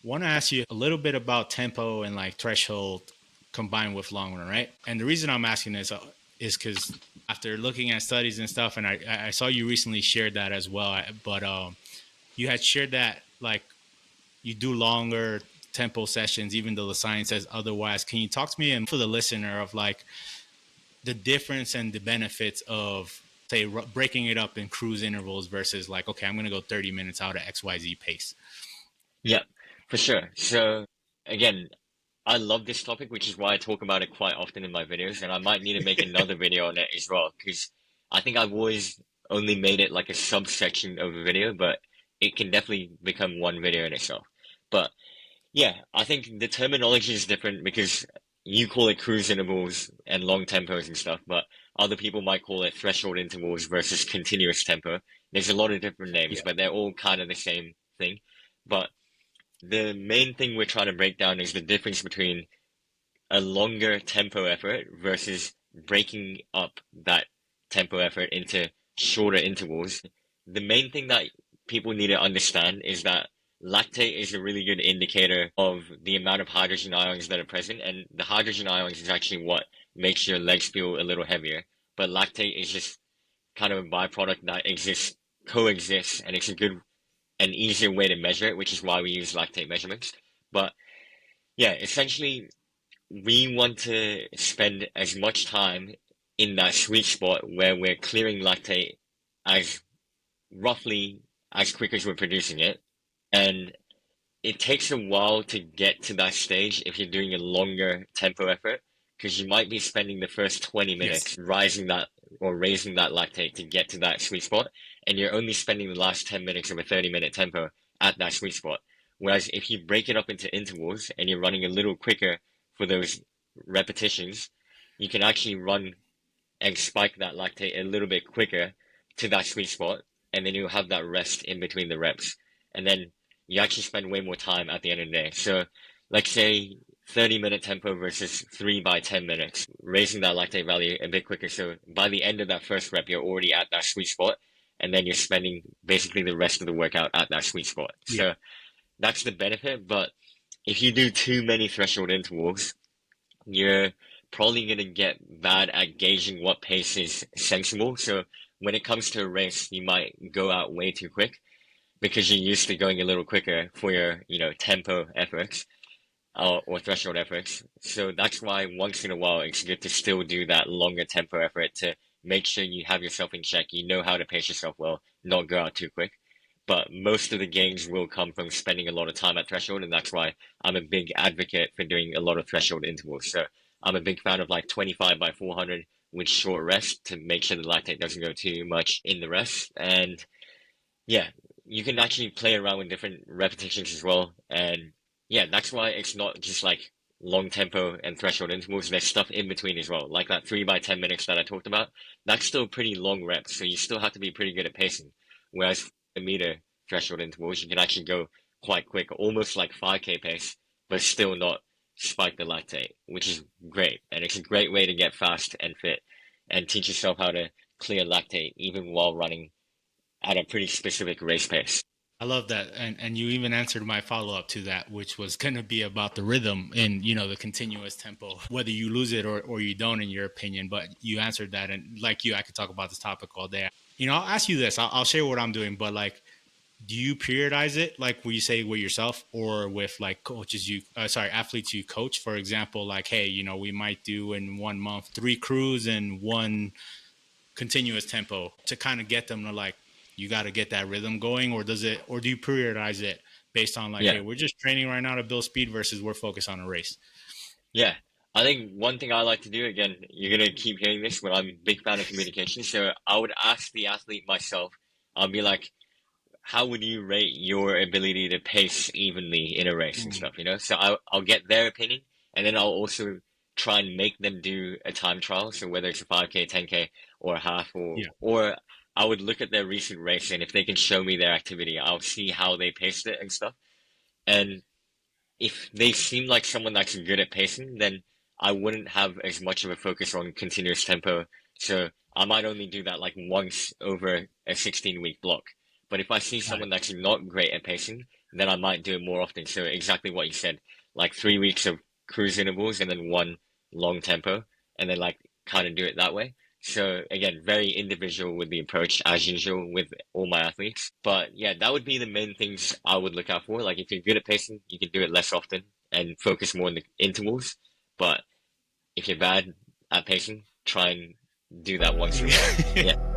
Want to ask you a little bit about tempo and like threshold combined with long run, right? And the reason I'm asking this is because after looking at studies and stuff, and I saw you recently shared that as well, but you had shared that like you do longer tempo sessions, even though the science says otherwise. Can you talk to me and for the listener of like the difference and the benefits of say breaking it up in cruise intervals versus like, okay, I'm going to go 30 minutes out at XYZ pace. Yeah, for sure. So again, I love this topic, which is why I talk about it quite often in my videos, and I might need to make another video on it as well, because I think I've always only made it like a subsection of a video, but it can definitely become one video in itself. But yeah, I think the terminology is different because you call it cruise intervals and long tempos and stuff, but other people might call it threshold intervals versus continuous tempo. There's a lot of different names, Yeah. but they're all kind of the same thing. But the main thing we're trying to break down is the difference between a longer tempo effort versus breaking up that tempo effort into shorter intervals. The main thing that people need to understand is that lactate is a really good indicator of the amount of hydrogen ions that are present, and the hydrogen ions is actually what makes your legs feel a little heavier. But lactate is just kind of a byproduct that coexists, and it's a good an easier way to measure it, which is why we use lactate measurements. But yeah, essentially, we want to spend as much time in that sweet spot where we're clearing lactate as roughly as quick as we're producing it. And it takes a while to get to that stage if you're doing a longer tempo effort, because you might be spending the first 20 Yes. minutes rising that or raising that lactate to get to that sweet spot, and you're only spending the last 10 minutes of a 30-minute tempo at that sweet spot. Whereas if you break it up into intervals and you're running a little quicker for those repetitions, you can actually run and spike that lactate a little bit quicker to that sweet spot, and then you'll have that rest in between the reps. And then you actually spend way more time at the end of the day. So let's say 30-minute tempo versus 3 by 10 minutes, raising that lactate value a bit quicker. So by the end of that first rep, you're already at that sweet spot, and then you're spending basically the rest of the workout at that sweet spot. Yeah. So that's the benefit. But if you do too many threshold intervals, you're probably going to get bad at gauging what pace is sensible. So when it comes to a race, you might go out way too quick because you're used to going a little quicker for your, tempo efforts or threshold efforts. So that's why once in a while it's good to still do that longer tempo effort to make sure you have yourself in check. You know how to pace yourself well, not go out too quick. But most of the gains will come from spending a lot of time at threshold, and that's why I'm a big advocate for doing a lot of threshold intervals. So I'm a big fan of like 25 by 400 with short rest to make sure the lactate doesn't go too much in the rest. And yeah, you can actually play around with different repetitions as well. And yeah, that's why it's not just like long tempo and threshold intervals. There's stuff in between as well, like that 3 by 10 minutes that I talked about. That's still pretty long reps, so you still have to be pretty good at pacing. Whereas the meter threshold intervals, you can actually go quite quick, almost like 5K pace, but still not spike the lactate, which is great. And it's a great way to get fast and fit and teach yourself how to clear lactate even while running at a pretty specific race pace. I love that. And you even answered my follow up to that, which was going to be about the rhythm and, the continuous tempo, whether you lose it or you don't, in your opinion. But you answered that. And like you, I could talk about this topic all day. I'll ask you this. I'll share what I'm doing, but like, do you periodize it like will you say with yourself or with like athletes you coach, for example, like, hey, we might do in 1 month 3 crews and one continuous tempo to kind of get them to like you got to get that rhythm going, or do you periodize it based on like, hey, Yeah, we're just training right now to build speed versus we're focused on a race? yeah. I think one thing I like to do, again, you're gonna keep hearing this, but I'm a big fan of communication. So I would ask the athlete myself, I'll be like, how would you rate your ability to pace evenly in a race and Mm, stuff, you know? So I'll get their opinion, and then I'll also try and make them do a time trial. So whether it's a 5K, 10K, or a half, yeah. or I would look at their recent race, and if they can show me their activity, I'll see how they paced it and stuff. And if they seem like someone that's good at pacing, then I wouldn't have as much of a focus on continuous tempo. So I might only do that like once over a 16-week block. But if I see Got it. someone that's not great at pacing, then I might do it more often. So exactly what you said, like 3 weeks of cruise intervals and then one long tempo, and then like kind of do it that way. So again, very individual with the approach as usual with all my athletes. But yeah, that would be the main things I would look out for. Like if you're good at pacing, you can do it less often and focus more on the intervals. But if you're bad at pacing, try and do that once in a while. Yeah. Yeah.